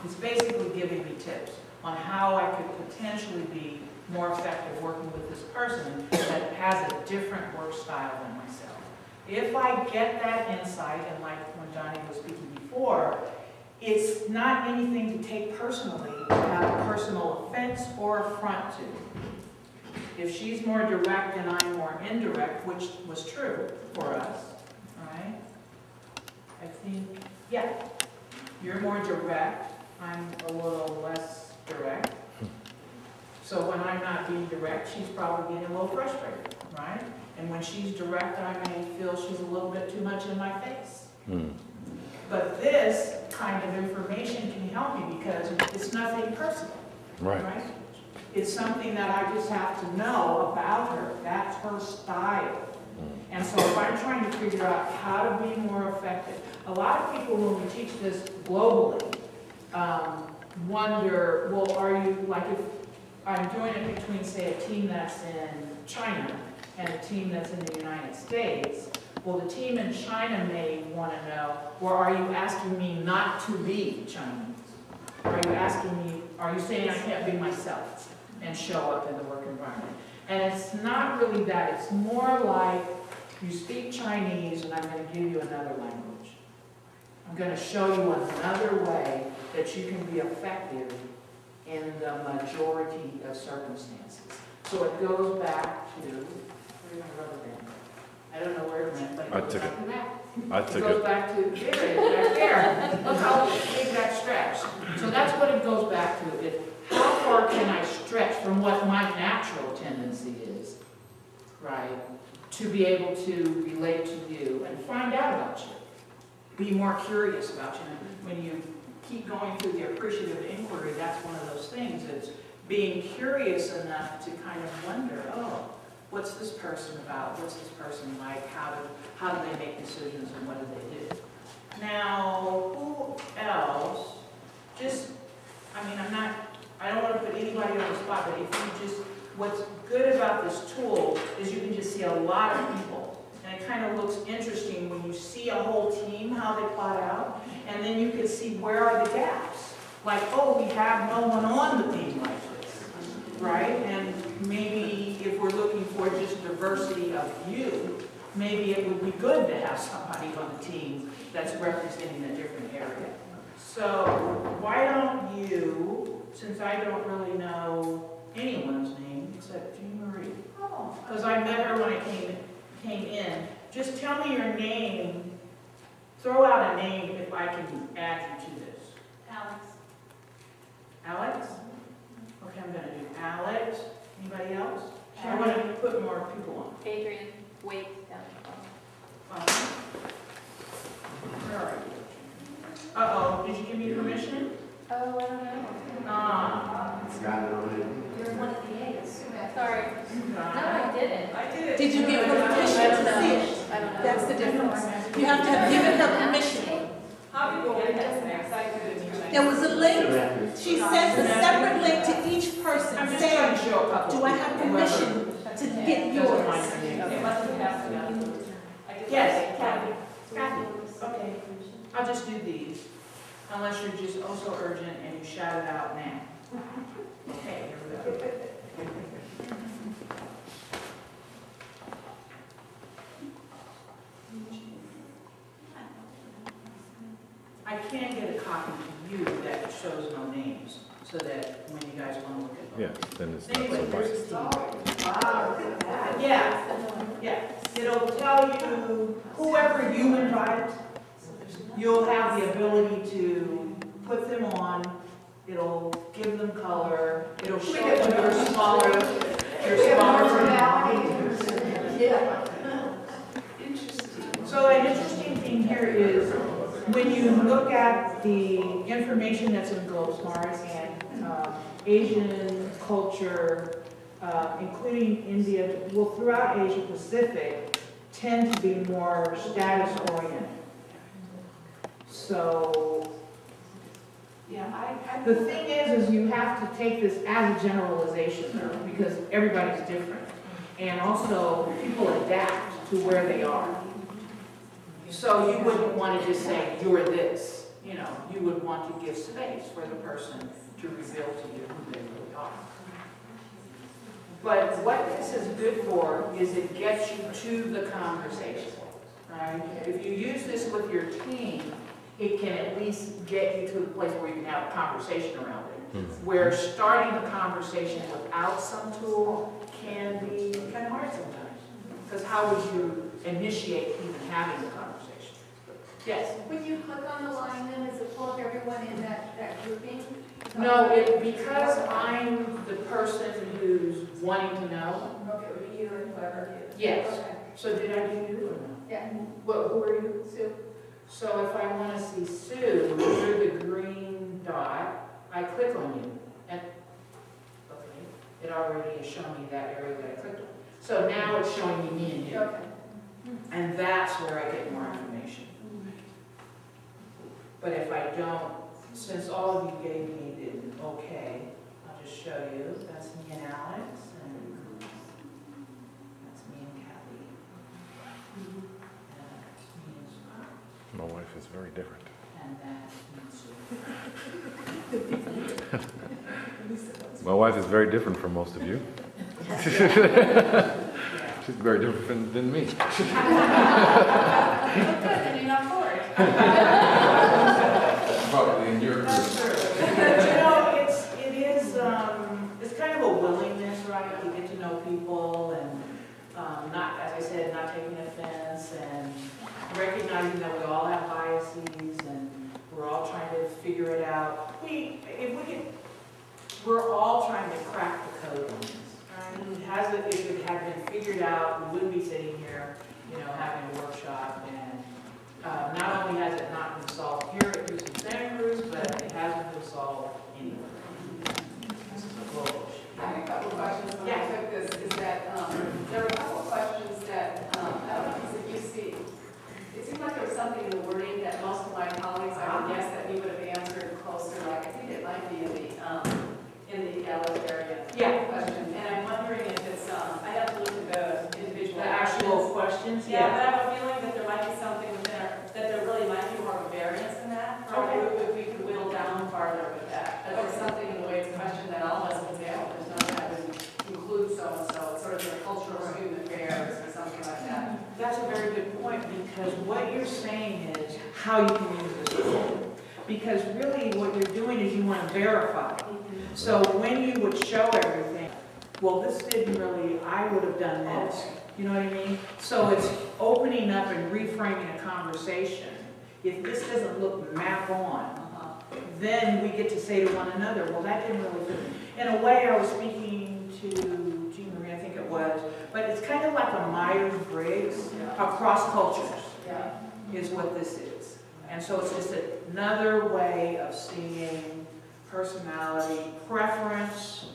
It's basically giving me tips on how I could potentially be more effective working with this person that has a different work style than myself. If I get that insight, and like when Johnny was speaking before, it's not anything to take personally, to have a personal offense or affront to. If she's more direct and I'm more indirect, which was true for us, all right? I think, yeah, you're more direct, I'm a little less direct. So when I'm not being direct, she's probably getting a little frustrated, right? And when she's direct, I may feel she's a little bit too much in my face. But this kind of information can help me because it's nothing personal, right? It's something that I just have to know about her. That's her style. And so if I'm trying to figure out how to be more effective, a lot of people when we teach this globally wonder, well, are you, like if I'm doing it between, say, a team that's in China and a team that's in the United States, well, the team in China may want to know, well, are you asking me not to be Chinese? Are you asking me, are you saying I can't be myself and show up in the work environment? And it's not really that. It's more like you speak Chinese and I'm going to give you another language. I'm going to show you another way that you can be effective in the majority of circumstances. So it goes back to, where's my rubber band? I don't know where it went, but it goes back to that. It goes back to, there it is, right there. Look how big that stretch. So that's what it goes back to. How far can I stretch from what my natural tendency is, right, to be able to relate to you and find out about you. Be more curious about you. And when you keep going through the appreciative inquiry, that's one of those things. It's being curious enough to kind of wonder, oh, what's this person about? What's this person like? How do they make decisions and what do they do? Now, who else? Just, I don't want to put anybody on the spot, but if you just, what's good about this tool is you can just see a lot of people. And it kind of looks interesting when you see a whole team, how they plot out, and then you can see where are the gaps. Like, oh, we have no one on the team like this, right? And maybe if we're looking for just diversity of view, maybe it would be good to have somebody on the team that's representing a different area. So why don't you, since I don't really know anyone's name except Jean Marie, because I met her when I came in, just tell me your name, throw out a name if I can add you to this. Alex. Alex? Okay, I'm going to do Alex. Anybody else? I want to put more people on. Adrian. Wait. Where are you? Uh-oh, did you give me permission? Oh, I don't know. You're one of the A's. Sorry. No, I didn't. I did. Did you give her permission to see it? I don't know. That's the difference. You have to have given her permission. How do you get that next? I couldn't. There was a link. She sent a separate link to each person I'm just trying to saying, show a couple. do I have permission to get yours? Yes, Kathy. Kathy. Okay. I'll just do these, unless you're just also urgent and you shout it out now. Okay, here we go. I can get a copy to you that shows no names, so that when you guys want to look at them. Yeah, then it's not Anyway, so there's biased. Yeah, it'll tell you whoever you invite, you'll have the ability to put them on, it'll give them color, it'll show them your smaller. Yeah. So an interesting thing here is when you look at the information that's in GlobeSmart and Asian culture, including India, well, throughout Asia Pacific, tend to be more status oriented. So, yeah, the thing is you have to take this as a generalization though, because everybody's different. And also, people adapt to where they are. So you wouldn't want to just say, you're this. you know, you would want to give space for the person to reveal to you who they really are. But what this is good for is it gets you to the conversation, right? If you use this with your team, it can at least get you to the place where you can have a conversation around it. Where starting the conversation without some tool can be kind of hard sometimes. Because how would you initiate even having the conversation? Yes? When you click on the line, then does it pull up everyone in that grouping? No, because I'm the person who's wanting to know. Okay, it would be you and whoever. Yes. Okay. So did I do you or no? Yeah. Who are you? Sue. So if I want to see Sue, through the green dot, I click on you. And, okay, it already has shown me that area that I clicked on. So now it's showing me and you. Okay. And that's where I get more information. But if I don't, since all of you gave me the okay, I'll just show you. That's me and Alex, and that's me and Kathy. And that's me and Scott, My wife is very different. and that's me and Sue. My wife is very different from most of you. She's very different than me. Good, then you're not bored. Probably in your That's true. You know, it's kind of a willingness, right, to get to know people and not, as I said, not taking offense and recognizing that we all have biases and we're all trying to figure it out. We're all trying to crack the code on this, right? If it had been figured out, we wouldn't be sitting here, you know, having a workshop. And not only has it not been solved here at Houston Santa Cruz, but it hasn't been solved anywhere. This is a global issue. I have a couple of questions when I took this, is that there were a couple of questions that, I don't know if you see, it seemed like there was something in the wording that most of my colleagues, I would guess that we would have answered closer, like I think it might be in the Ellis area Yeah. question. And I'm wondering if it's, I have to look at the individual. The actual questions? Yeah, but I have a feeling that there might be something within that there really might be more of a variance in that. Okay. If we could whittle down farther with that. But there's something in the way it's questioned that all of us would say, oh, there's nothing that would include so-and-so. It's sort of a cultural student affairs or something like that. That's a very good point, because what you're saying is how you can use this tool. Because really what you're doing is you want to verify. So when you would show everything, well, this didn't really, I would have done this. You know what I mean? So it's opening up and reframing a conversation. If this doesn't look map on, then we get to say to one another, well, that didn't really fit. In a way, I was speaking to Jean Marie, I think it was, but it's kind of like a Myers-Briggs across cultures, is what this is. And so it's just another way of seeing personality, preference.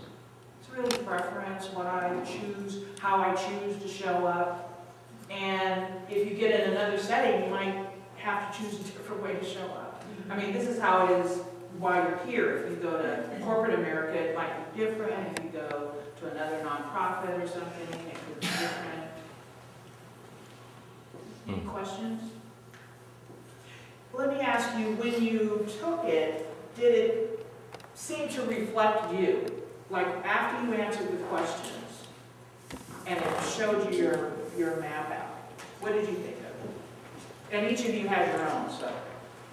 It's really preference, what I choose, how I choose to show up. And if you get in another setting, you might have to choose a different way to show up. I mean, this is how it is while you're here. If you go to corporate America, it might be different. If you go to another nonprofit or something, it could be different. Any questions? Let me ask you, when you took it, did it seem to reflect you? Like after you answered the questions and it showed you your map out, what did you think of it? And each of you had your own, so,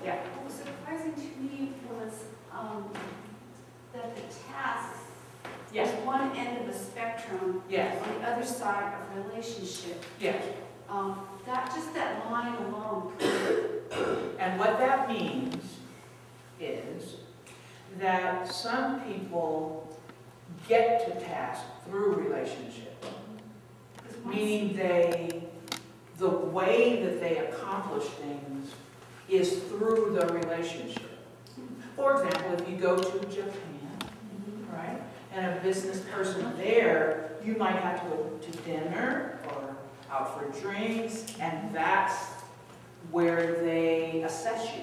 yeah. What was surprising to me was that the tasks Yes. was one end of the spectrum, Yes. on the other side of relationship. Yes. Just that line alone. And what that means is that some people get to task through relationship, meaning the way that they accomplish things is through the relationship. For example, if you go to Japan, right, and a business person there, you might have to go to dinner or out for drinks, and that's where they assess you.